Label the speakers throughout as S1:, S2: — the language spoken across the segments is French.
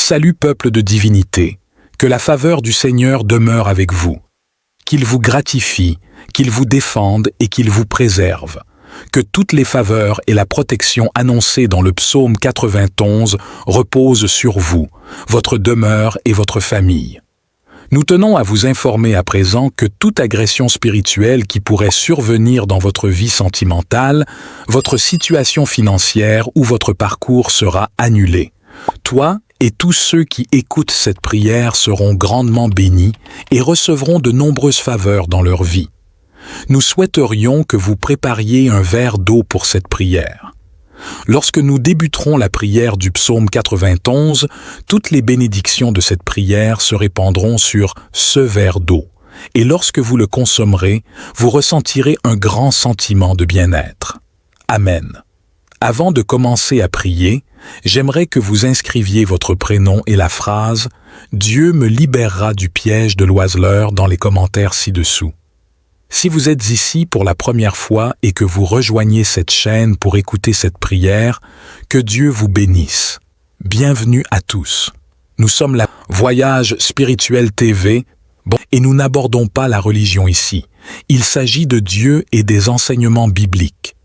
S1: Salut peuple de divinité, que la faveur du Seigneur demeure avec vous, qu'il vous gratifie, qu'il vous défende et qu'il vous préserve, que toutes les faveurs et la protection annoncées dans le psaume 91 reposent sur vous, votre demeure et votre famille. Nous tenons à vous informer à présent que toute agression spirituelle qui pourrait survenir dans votre vie sentimentale, votre situation financière ou votre parcours sera annulée. Toi et tous ceux qui écoutent cette prière seront grandement bénis et recevront de nombreuses faveurs dans leur vie. Nous souhaiterions que vous prépariez un verre d'eau pour cette prière. Lorsque nous débuterons la prière du psaume 91, toutes les bénédictions de cette prière se répandront sur ce verre d'eau, et lorsque vous le consommerez, vous ressentirez un grand sentiment de bien-être. Amen. Avant de commencer à prier, j'aimerais que vous inscriviez votre prénom et la phrase « Dieu me libérera du piège de l'oiseleur » dans les commentaires ci-dessous. Si vous êtes ici pour la première fois et que vous rejoignez cette chaîne pour écouter cette prière, que Dieu vous bénisse. Bienvenue à tous. Nous sommes la Voyage Spirituel TV et nous n'abordons pas la religion ici. Il s'agit de Dieu et des enseignements bibliques.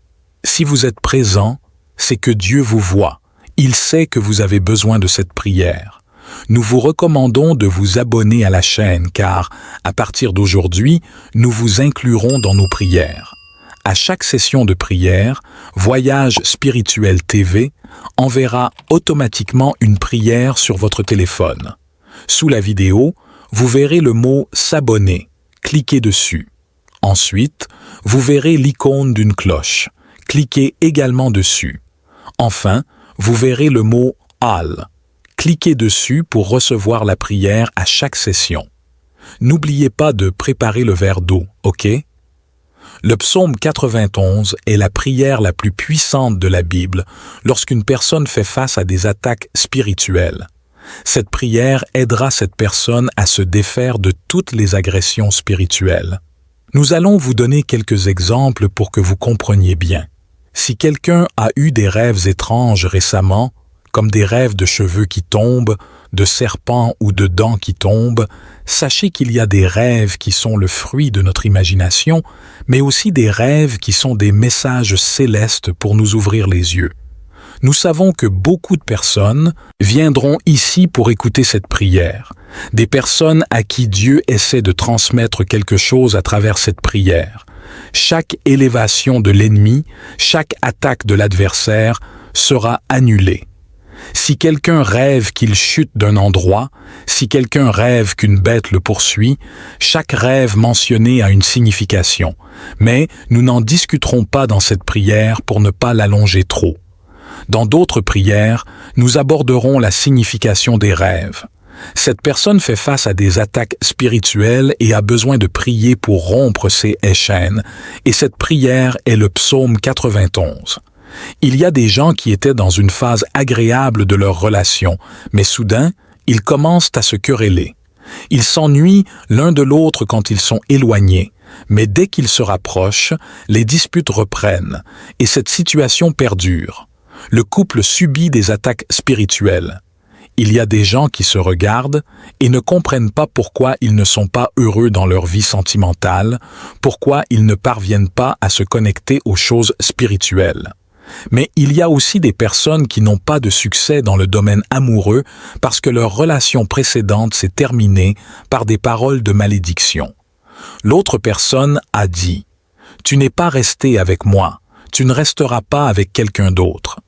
S1: Si vous êtes présent, c'est que Dieu vous voit. Il sait que vous avez besoin de cette prière. Nous vous recommandons de vous abonner à la chaîne car, à partir d'aujourd'hui, nous vous inclurons dans nos prières. À chaque session de prière, Voyage Spirituel TV enverra automatiquement une prière sur votre téléphone. Sous la vidéo, vous verrez le mot « S'abonner ». Cliquez dessus. Ensuite, vous verrez l'icône d'une cloche. Cliquez également dessus. Enfin, vous verrez le mot « All ». Cliquez dessus pour recevoir la prière à chaque session. N'oubliez pas de préparer le verre d'eau, ok? Le psaume 91 est la prière la plus puissante de la Bible lorsqu'une personne fait face à des attaques spirituelles. Cette prière aidera cette personne à se défaire de toutes les agressions spirituelles. Nous allons vous donner quelques exemples pour que vous compreniez bien. Si quelqu'un a eu des rêves étranges récemment, comme des rêves de cheveux qui tombent, de serpents ou de dents qui tombent, sachez qu'il y a des rêves qui sont le fruit de notre imagination, mais aussi des rêves qui sont des messages célestes pour nous ouvrir les yeux. Nous savons que beaucoup de personnes viendront ici pour écouter cette prière, des personnes à qui Dieu essaie de transmettre quelque chose à travers cette prière. Chaque élévation de l'ennemi, chaque attaque de l'adversaire sera annulée. Si quelqu'un rêve qu'il chute d'un endroit, si quelqu'un rêve qu'une bête le poursuit, chaque rêve mentionné a une signification, mais nous n'en discuterons pas dans cette prière pour ne pas l'allonger trop. Dans d'autres prières, nous aborderons la signification des rêves. Cette personne fait face à des attaques spirituelles et a besoin de prier pour rompre ces chaînes, et cette prière est le psaume 91. Il y a des gens qui étaient dans une phase agréable de leur relation, mais soudain, ils commencent à se quereller. Ils s'ennuient l'un de l'autre quand ils sont éloignés, mais dès qu'ils se rapprochent, les disputes reprennent, et cette situation perdure. Le couple subit des attaques spirituelles. Il y a des gens qui se regardent et ne comprennent pas pourquoi ils ne sont pas heureux dans leur vie sentimentale, pourquoi ils ne parviennent pas à se connecter aux choses spirituelles. Mais il y a aussi des personnes qui n'ont pas de succès dans le domaine amoureux parce que leur relation précédente s'est terminée par des paroles de malédiction. L'autre personne a dit « Tu n'es pas resté avec moi, tu ne resteras pas avec quelqu'un d'autre. »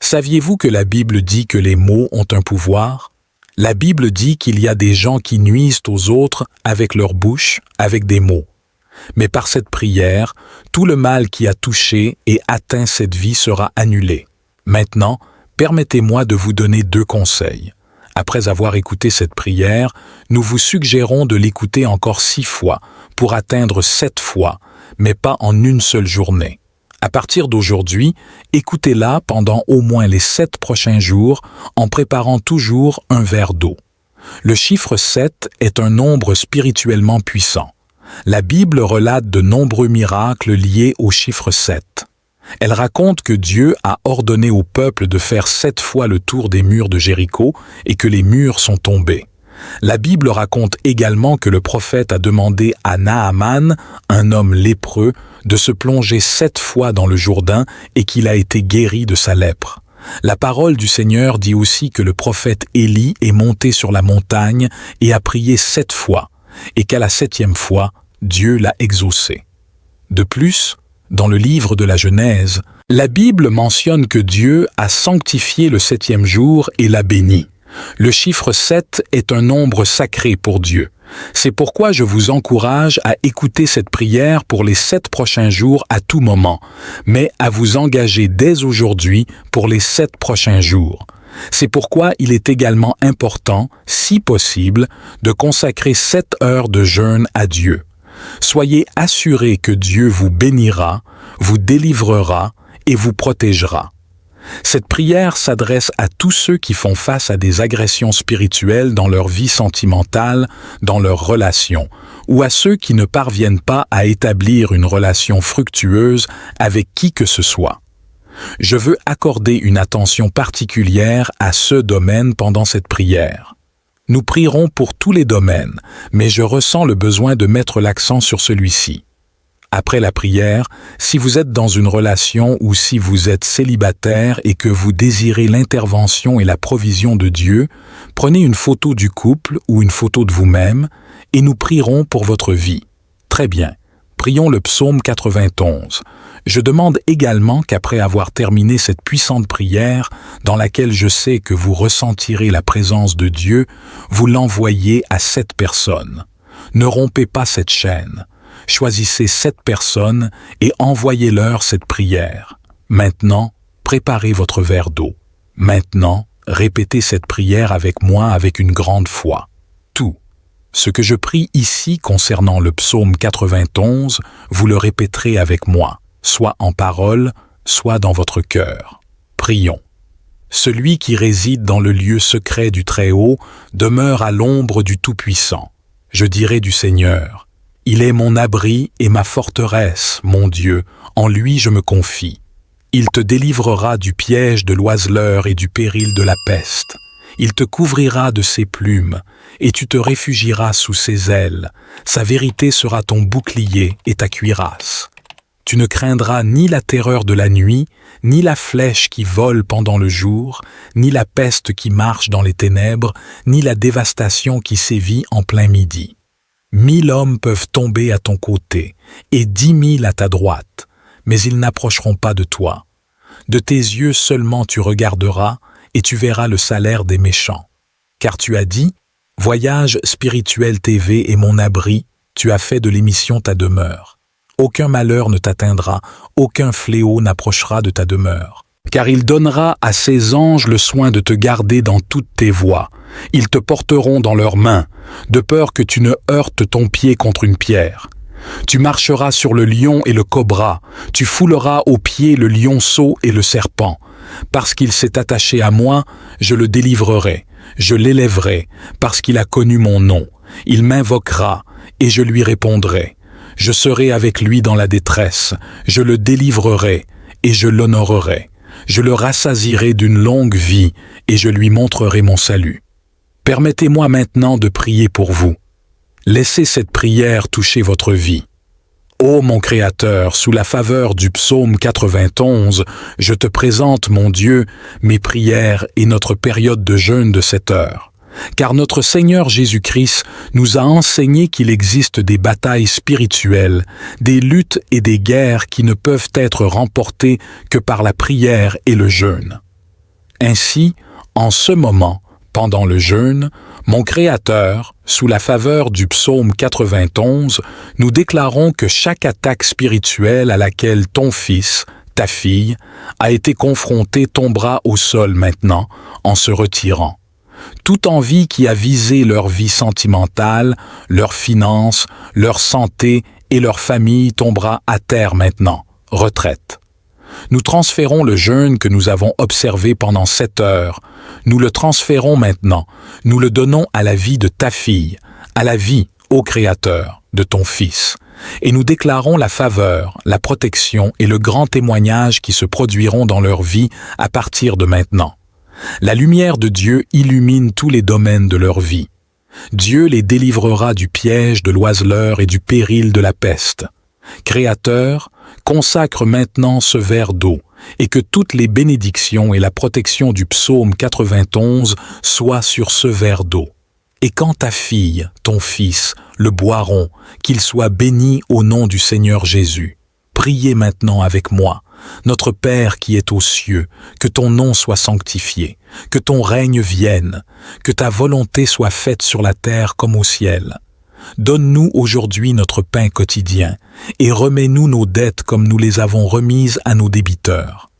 S1: Saviez-vous que la Bible dit que les mots ont un pouvoir? La Bible dit qu'il y a des gens qui nuisent aux autres avec leur bouche, avec des mots. Mais par cette prière, tout le mal qui a touché et atteint cette vie sera annulé. Maintenant, permettez-moi de vous donner 2 conseils. Après avoir écouté cette prière, nous vous suggérons de l'écouter encore 6 fois pour atteindre 7 fois, mais pas en une seule journée. À partir d'aujourd'hui, écoutez-la pendant au moins les 7 prochains jours en préparant toujours un verre d'eau. Le chiffre 7 est un nombre spirituellement puissant. La Bible relate de nombreux miracles liés au chiffre 7. Elle raconte que Dieu a ordonné au peuple de faire 7 fois le tour des murs de Jéricho et que les murs sont tombés. La Bible raconte également que le prophète a demandé à Naaman, un homme lépreux, de se plonger 7 fois dans le Jourdain et qu'il a été guéri de sa lèpre. La parole du Seigneur dit aussi que le prophète Élie est monté sur la montagne et a prié 7 fois, et qu'à la 7e fois, Dieu l'a exaucé. De plus, dans le livre de la Genèse, la Bible mentionne que Dieu a sanctifié le 7e jour et l'a béni. Le chiffre 7 est un nombre sacré pour Dieu. C'est pourquoi je vous encourage à écouter cette prière pour les 7 prochains jours à tout moment, mais à vous engager dès aujourd'hui pour les 7 prochains jours. C'est pourquoi il est également important, si possible, de consacrer 7 heures de jeûne à Dieu. Soyez assurés que Dieu vous bénira, vous délivrera et vous protégera. Cette prière s'adresse à tous ceux qui font face à des agressions spirituelles dans leur vie sentimentale, dans leurs relations, ou à ceux qui ne parviennent pas à établir une relation fructueuse avec qui que ce soit. Je veux accorder une attention particulière à ce domaine pendant cette prière. Nous prierons pour tous les domaines, mais je ressens le besoin de mettre l'accent sur celui-ci. Après la prière, si vous êtes dans une relation ou si vous êtes célibataire et que vous désirez l'intervention et la provision de Dieu, prenez une photo du couple ou une photo de vous-même et nous prierons pour votre vie. Très bien. Prions le psaume 91. Je demande également qu'après avoir terminé cette puissante prière, dans laquelle je sais que vous ressentirez la présence de Dieu, vous l'envoyiez à 7 personnes. Ne rompez pas cette chaîne. Choisissez 7 personnes et envoyez-leur cette prière. Maintenant, préparez votre verre d'eau. Maintenant, répétez cette prière avec moi avec une grande foi. Tout ce que je prie ici concernant le psaume 91, vous le répéterez avec moi, soit en parole, soit dans votre cœur. Prions. Celui qui réside dans le lieu secret du Très-Haut demeure à l'ombre du Tout-Puissant. Je dirai du Seigneur: il est mon abri et ma forteresse, mon Dieu, en lui je me confie. Il te délivrera du piège de l'oiseleur et du péril de la peste. Il te couvrira de ses plumes, et tu te réfugieras sous ses ailes. Sa vérité sera ton bouclier et ta cuirasse. Tu ne craindras ni la terreur de la nuit, ni la flèche qui vole pendant le jour, ni la peste qui marche dans les ténèbres, ni la dévastation qui sévit en plein midi. 1000 hommes peuvent tomber à ton côté, et 10 000 à ta droite, mais ils n'approcheront pas de toi. De tes yeux seulement tu regarderas, et tu verras le salaire des méchants. Car tu as dit, Voyage spirituel TV est mon abri, tu as fait de l'émission ta demeure. Aucun malheur ne t'atteindra, aucun fléau n'approchera de ta demeure. Car il donnera à ses anges le soin de te garder dans toutes tes voies. Ils te porteront dans leurs mains, de peur que tu ne heurtes ton pied contre une pierre. Tu marcheras sur le lion et le cobra, tu fouleras aux pieds le lionceau et le serpent. Parce qu'il s'est attaché à moi, je le délivrerai, je l'élèverai, parce qu'il a connu mon nom. Il m'invoquera, et je lui répondrai. Je serai avec lui dans la détresse, je le délivrerai, et je l'honorerai. Je le rassasierai d'une longue vie, et je lui montrerai mon salut. Permettez-moi maintenant de prier pour vous. Laissez cette prière toucher votre vie. Ô mon Créateur, sous la faveur du psaume 91, je te présente, mon Dieu, mes prières et notre période de jeûne de 7 heures. Car notre Seigneur Jésus-Christ nous a enseigné qu'il existe des batailles spirituelles, des luttes et des guerres qui ne peuvent être remportées que par la prière et le jeûne. Ainsi, en ce moment, pendant le jeûne, mon Créateur, sous la faveur du psaume 91, nous déclarons que chaque attaque spirituelle à laquelle ton fils, ta fille, a été confronté tombera au sol maintenant, en se retirant. Toute envie qui a visé leur vie sentimentale, leurs finances, leur santé et leur famille tombera à terre maintenant. Retraite. Nous transférons le jeûne que nous avons observé pendant 7 heures. Nous le transférons maintenant. Nous le donnons à la vie de ta fille, à la vie, ô Créateur, de ton Fils. et nous déclarons la faveur, la protection et le grand témoignage qui se produiront dans leur vie à partir de maintenant. La lumière de Dieu illumine tous les domaines de leur vie. Dieu les délivrera du piège de l'oiseleur et du péril de la peste. Créateur, consacre maintenant ce verre d'eau et que toutes les bénédictions et la protection du psaume 91 soient sur ce verre d'eau. Et quand ta fille, ton fils, le boiront, qu'ils soient bénis au nom du Seigneur Jésus. Priez maintenant avec moi. Notre Père qui est aux cieux, que ton nom soit sanctifié, que ton règne vienne, que ta volonté soit faite sur la terre comme au ciel. Donne-nous aujourd'hui notre pain quotidien, et remets-nous nos dettes comme nous les avons remises à nos débiteurs.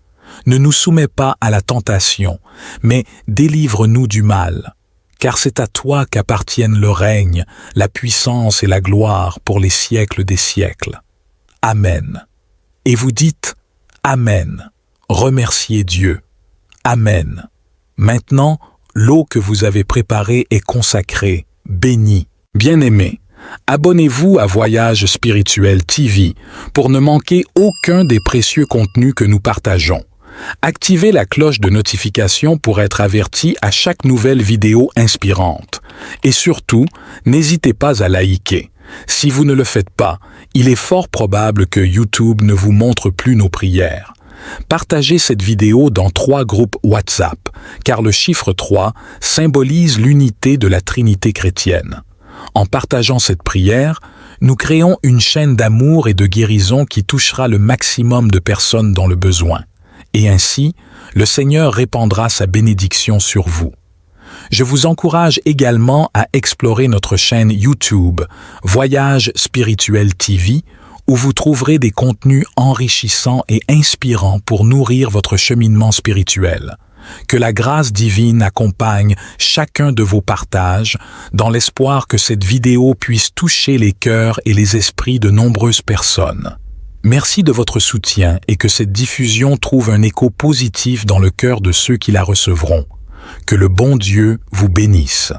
S1: Ne nous soumets pas à la tentation, mais délivre-nous du mal. Car c'est à toi qu'appartiennent le règne, la puissance et la gloire pour les siècles des siècles. Amen. Et vous dites Amen. Remerciez Dieu. Amen. Maintenant, l'eau que vous avez préparée est consacrée, bénie. Bien-aimés, abonnez-vous à Voyage Spirituel TV pour ne manquer aucun des précieux contenus que nous partageons. Activez la cloche de notification pour être averti à chaque nouvelle vidéo inspirante. Et surtout, n'hésitez pas à liker. Si vous ne le faites pas, il est fort probable que YouTube ne vous montre plus nos prières. Partagez cette vidéo dans 3 groupes WhatsApp, car le chiffre 3 symbolise l'unité de la Trinité chrétienne. En partageant cette prière, nous créons une chaîne d'amour et de guérison qui touchera le maximum de personnes dans le besoin. Et ainsi, le Seigneur répandra sa bénédiction sur vous. Je vous encourage également à explorer notre chaîne YouTube, Voyage Spirituel TV, où vous trouverez des contenus enrichissants et inspirants pour nourrir votre cheminement spirituel. Que la grâce divine accompagne chacun de vos partages, dans l'espoir que cette vidéo puisse toucher les cœurs et les esprits de nombreuses personnes. Merci de votre soutien et que cette diffusion trouve un écho positif dans le cœur de ceux qui la recevront. Que le bon Dieu vous bénisse.